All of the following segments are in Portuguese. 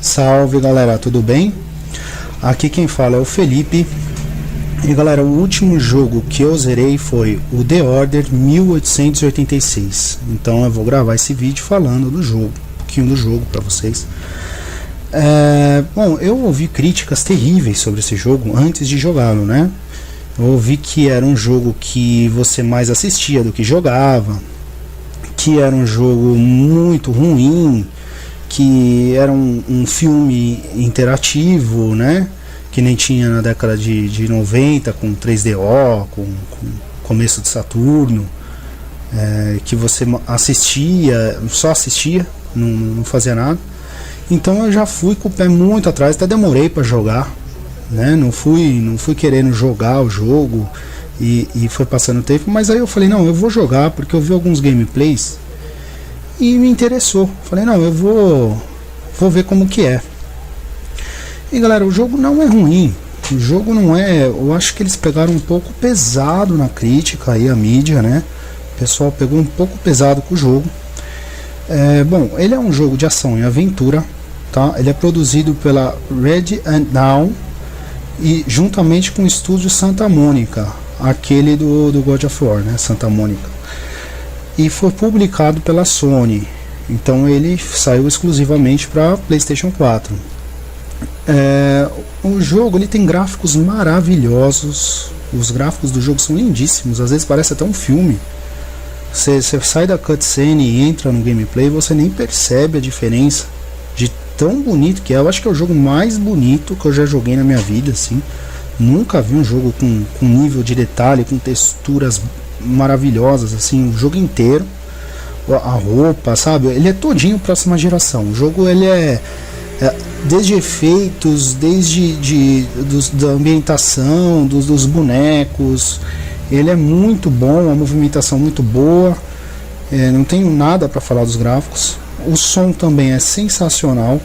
Salve galera, tudo bem? Aqui quem fala é o Felipe. E galera, o último jogo que eu zerei foi o The Order 1886. Então eu vou gravar esse vídeo falando do jogo, um pouquinho do jogo pra vocês. Bom, eu ouvi críticas terríveis sobre esse jogo antes de jogá-lo, né? Eu ouvi que era um jogo que você mais assistia do que jogava, que era um jogo muito ruim, que era um filme interativo, né? Que nem tinha na década de 90, com 3DO, com começo de Saturno, que você assistia, só assistia, não fazia nada. Então eu já fui com o pé muito atrás, até demorei para jogar, né? Não fui querendo jogar o jogo e foi passando o tempo, mas aí eu falei, não, eu vou jogar, porque eu vi alguns gameplays e me interessou. Falei, não, eu vou ver como que é. E galera, o jogo não é ruim, o jogo não é, eu acho que eles pegaram um pouco pesado na crítica aí, a mídia, né? O pessoal pegou um pouco pesado com o jogo. Bom, ele é um jogo de ação e aventura, tá? Ele é produzido pela Red and Dawn e juntamente com o estúdio Santa Mônica, aquele do God of War, né? Santa Mônica. E foi publicado pela Sony, então ele saiu exclusivamente para PlayStation 4. O jogo ele tem gráficos maravilhosos, os gráficos do jogo são lindíssimos, às vezes parece até um filme. Você sai da cutscene e entra no gameplay, você nem percebe a diferença de tão bonito que é. Eu acho que é o jogo mais bonito que eu já joguei na minha vida, assim. Nunca vi um jogo com nível de detalhe, com texturas maravilhosas, assim, o jogo inteiro. A roupa, sabe? Ele é todinho próxima geração. O jogo ele desde efeitos, da ambientação, dos bonecos. Ele é muito bom, a movimentação muito boa. Não tenho nada para falar dos gráficos. O som também é sensacional,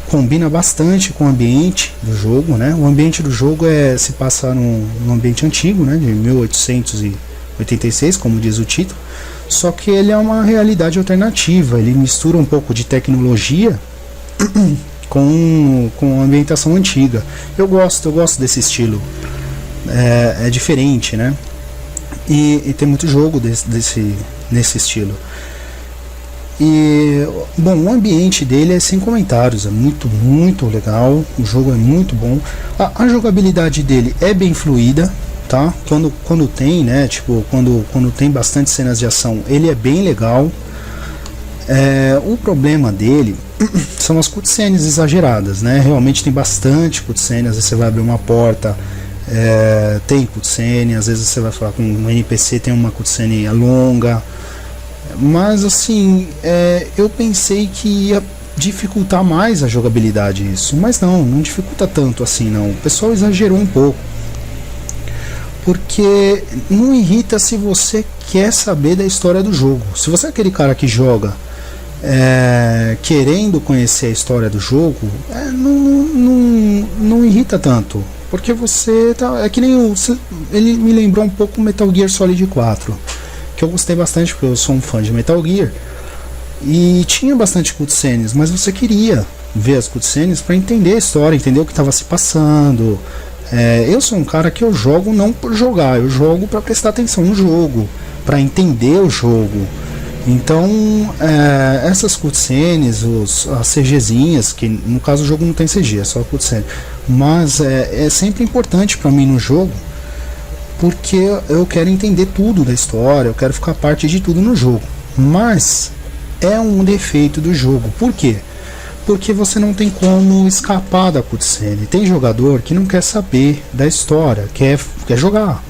combina bastante com o ambiente do jogo, né? O ambiente do jogo se passa num ambiente antigo, né? De 1886, como diz o título. Só que ele é uma realidade alternativa. Ele mistura um pouco de tecnologia com a ambientação antiga. Eu gosto desse estilo. É diferente, né? E tem muito jogo nesse estilo. E bom, o ambiente dele é sem comentários, é muito, muito legal. O jogo é muito bom. A jogabilidade dele é bem fluida, tá? Quando tem, né? Tipo, quando tem bastante cenas de ação, ele é bem legal. O problema dele são as cutscenes exageradas, né? Realmente tem bastante cutscenes. Às vezes você vai abrir uma porta, tem cutscene, às vezes você vai falar com um NPC, tem uma cutscene longa. Mas assim, eu pensei que ia dificultar mais a jogabilidade isso, mas não dificulta tanto assim não. O pessoal exagerou um pouco, porque não irrita se você quer saber da história do jogo. Se você é aquele cara que joga querendo conhecer a história do jogo, não irrita tanto, porque você tá, é que nem ele me lembrou um pouco o Metal Gear Solid 4, que eu gostei bastante, porque eu sou um fã de Metal Gear, e tinha bastante cutscenes, mas você queria ver as cutscenes para entender a história, entender o que estava se passando. Eu sou um cara que eu jogo não por jogar, eu jogo para prestar atenção no jogo, para entender o jogo. Então essas cutscenes, as CGzinhas, que no caso o jogo não tem CG, é só cutscene, mas é sempre importante para mim no jogo, porque eu quero entender tudo da história, eu quero ficar parte de tudo no jogo. Mas é um defeito do jogo. Por quê? Porque você não tem como escapar da cutscene. Tem jogador que não quer saber da história, quer jogar.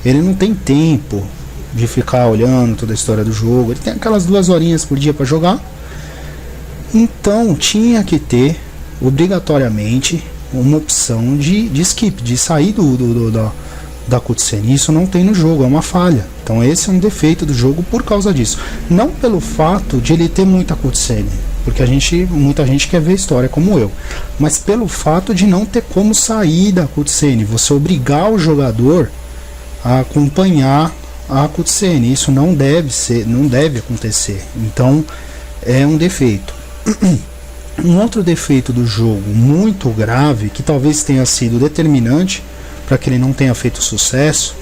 Ele não tem tempo de ficar olhando toda a história do jogo. Ele tem aquelas 2 horinhas por dia para jogar. Então tinha que ter obrigatoriamente uma opção de skip, de sair da cutscene. Isso não tem no jogo, é uma falha. Então esse é um defeito do jogo por causa disso. Não pelo fato de ele ter muita cutscene, porque muita gente quer ver a história como eu, mas pelo fato de não ter como sair da cutscene, você obrigar o jogador a acompanhar a cutscene. Isso não deve acontecer. Então é um defeito. Um outro defeito do jogo muito grave, que talvez tenha sido determinante para que ele não tenha feito sucesso,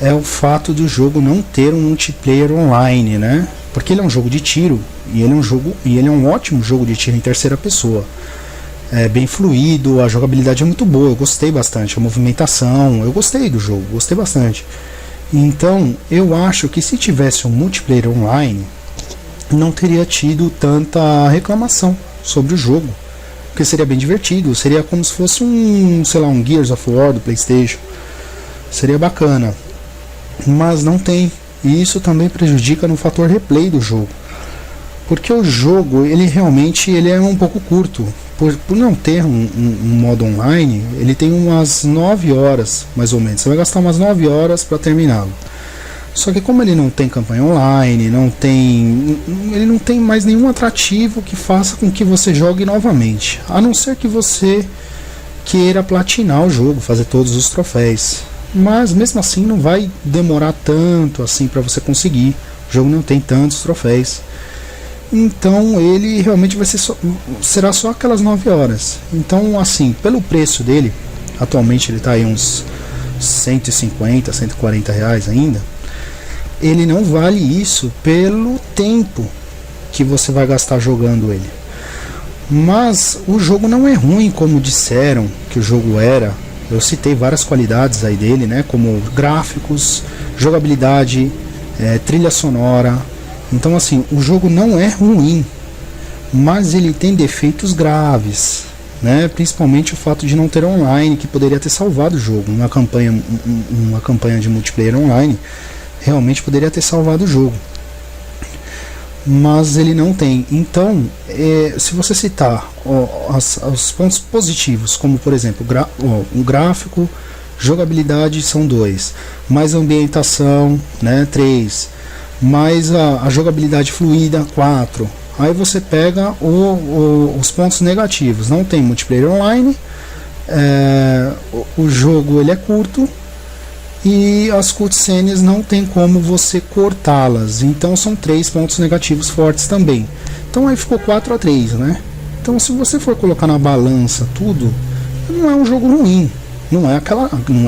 é o fato do jogo não ter um multiplayer online, né? Porque ele é um jogo de tiro e ele é um ótimo jogo de tiro em terceira pessoa. É bem fluido, a jogabilidade é muito boa, eu gostei bastante, a movimentação, eu gostei do jogo, gostei bastante. Então, eu acho que se tivesse um multiplayer online, não teria tido tanta reclamação sobre o jogo, porque seria bem divertido, seria como se fosse um Gears of War do PlayStation, seria bacana, mas não tem, e isso também prejudica no fator replay do jogo, porque o jogo, ele é um pouco curto, por não ter um modo online, ele tem umas 9 horas, mais ou menos, você vai gastar umas 9 horas para terminá-lo. Só que como ele não tem campanha online, ele não tem mais nenhum atrativo que faça com que você jogue novamente, a não ser que você queira platinar o jogo, fazer todos os troféus. Mas mesmo assim não vai demorar tanto assim para você conseguir. O jogo não tem tantos troféus. Então ele realmente será só aquelas 9 horas. Então, assim, pelo preço dele, atualmente ele está aí uns 150, 140 reais ainda. Ele não vale isso pelo tempo que você vai gastar jogando ele. Mas o jogo não é ruim como disseram que o jogo era. Eu citei várias qualidades aí dele, né? Como gráficos, jogabilidade, trilha sonora. Então, assim, o jogo não é ruim, mas ele tem defeitos graves, né? Principalmente o fato de não ter online, que poderia ter salvado o jogo. Uma campanha de multiplayer online realmente poderia ter salvado o jogo, mas ele não tem. Então, se você citar os pontos positivos, como por exemplo o gráfico, jogabilidade são 2, mais ambientação, né, 3, mais a jogabilidade fluida, 4. Aí você pega os pontos negativos: não tem multiplayer online, o jogo ele é curto, e as cutscenes não tem como você cortá-las. Então são 3 pontos negativos fortes também. Então aí ficou 4-3, né? Então se você for colocar na balança tudo, não é um jogo ruim, não é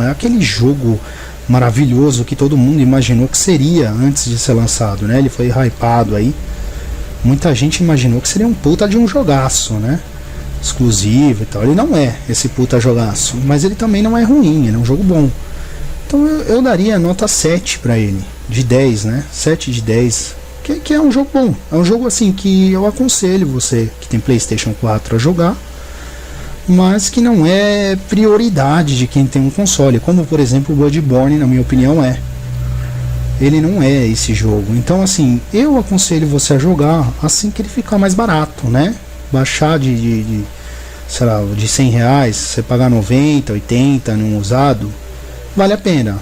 aquele jogo maravilhoso que todo mundo imaginou que seria antes de ser lançado, né? Ele foi hypado aí, muita gente imaginou que seria um puta de um jogaço, né? Exclusivo e tal. Ele não é esse puta jogaço, mas ele também não é ruim, ele é um jogo bom. Então eu daria nota 7 para ele, de 10, né? 7 de 10, que é um jogo bom. É um jogo assim que eu aconselho você que tem PlayStation 4 a jogar, mas que não é prioridade de quem tem um console, como por exemplo o Bloodborne, na minha opinião, é. Ele não é esse jogo. Então, assim, eu aconselho você a jogar assim que ele ficar mais barato, né? Baixar sei lá, de 100 reais, você pagar 90, 80 num usado, vale a pena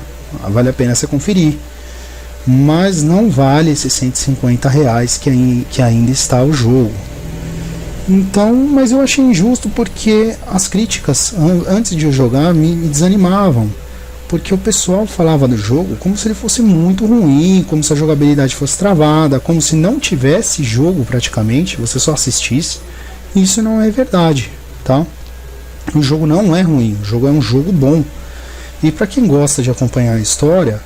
você conferir, mas não vale esses 150 reais que ainda está o jogo. Então, mas eu achei injusto, porque as críticas antes de eu jogar me desanimavam, porque o pessoal falava do jogo como se ele fosse muito ruim, como se a jogabilidade fosse travada, como se não tivesse jogo praticamente, você só assistisse. Isso não é verdade, tá? O jogo não é ruim, o jogo é um jogo bom. E para quem gosta de acompanhar a história,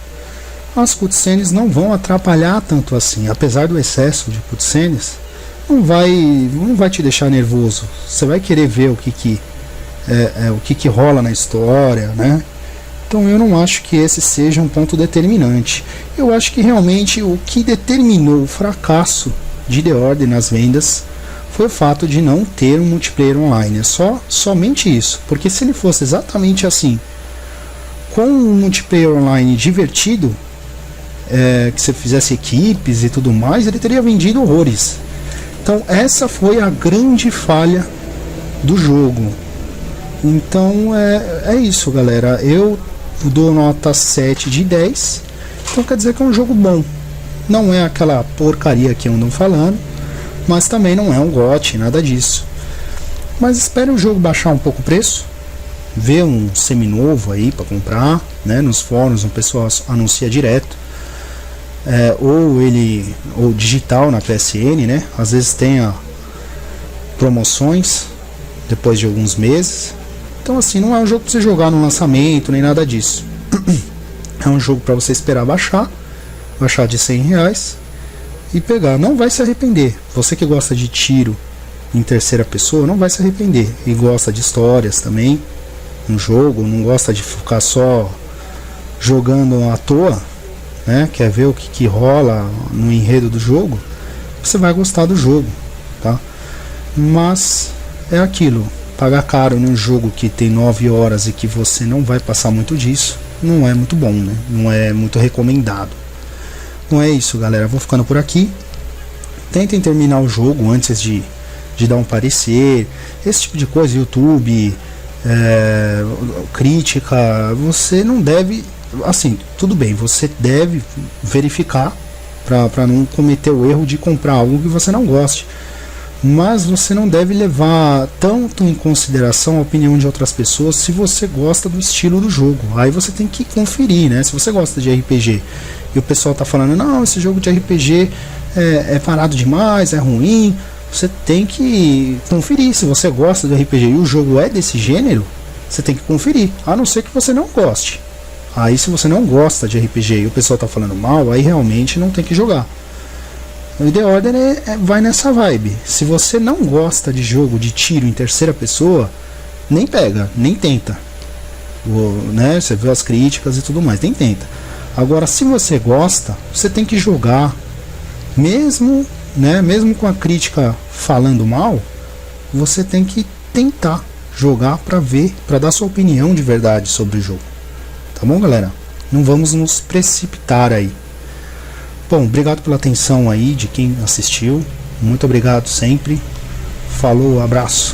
as cutscenes não vão atrapalhar tanto assim. Apesar do excesso de cutscenes, não vai te deixar nervoso. Você vai querer ver o que rola na história, né? Então eu não acho que esse seja um ponto determinante. Eu acho que realmente o que determinou o fracasso de The Order nas vendas foi o fato de não ter um multiplayer online. É somente isso. Porque se ele fosse exatamente assim, com um multiplayer online divertido, que você fizesse equipes e tudo mais, ele teria vendido horrores. Então essa foi a grande falha do jogo. Então é isso, galera. Eu dou nota 7 de 10. Então quer dizer que é um jogo bom. Não é aquela porcaria que andam falando, mas também não é um GOT, nada disso. Mas espere o jogo baixar um pouco o preço, ver um seminovo aí para comprar, né? Nos fóruns o pessoal anuncia direto, ou digital na PSN, né? Às vezes tem promoções depois de alguns meses. Então assim, não é um jogo para você jogar no lançamento nem nada disso. É um jogo para você esperar baixar de R$100 e pegar. Não vai se arrepender. Você que gosta de tiro em terceira pessoa não vai se arrepender, e gosta de histórias também no jogo, não gosta de ficar só jogando à toa, né? Quer ver o que rola no enredo do jogo, você vai gostar do jogo, tá? Mas é aquilo, pagar caro num jogo que tem 9 horas e que você não vai passar muito disso, não é muito bom, né? Não é muito recomendado. Não é isso, galera, vou ficando por aqui. Tentem terminar o jogo antes de dar um parecer, esse tipo de coisa, YouTube, crítica. Você não deve, assim, tudo bem, você deve verificar para não cometer o erro de comprar algo que você não goste, mas você não deve levar tanto em consideração a opinião de outras pessoas se você gosta do estilo do jogo. Aí você tem que conferir, né? Se você gosta de RPG e o pessoal tá falando, não, esse jogo de RPG é parado demais, é ruim, você tem que conferir. Se você gosta do RPG e o jogo é desse gênero, você tem que conferir, a não ser que você não goste. Aí se você não gosta de RPG e o pessoal tá falando mal, aí realmente não tem que jogar. O The Order vai nessa vibe. Se você não gosta de jogo de tiro em terceira pessoa, nem pega, nem tenta. Né? Você vê as críticas e tudo mais, nem tenta. Agora, se você gosta, você tem que jogar, mesmo, né, mesmo com a crítica falando mal, você tem que tentar jogar para ver, para dar sua opinião de verdade sobre o jogo. Tá bom, galera? Não vamos nos precipitar aí. Bom, obrigado pela atenção aí de quem assistiu. Muito obrigado sempre. Falou, abraço.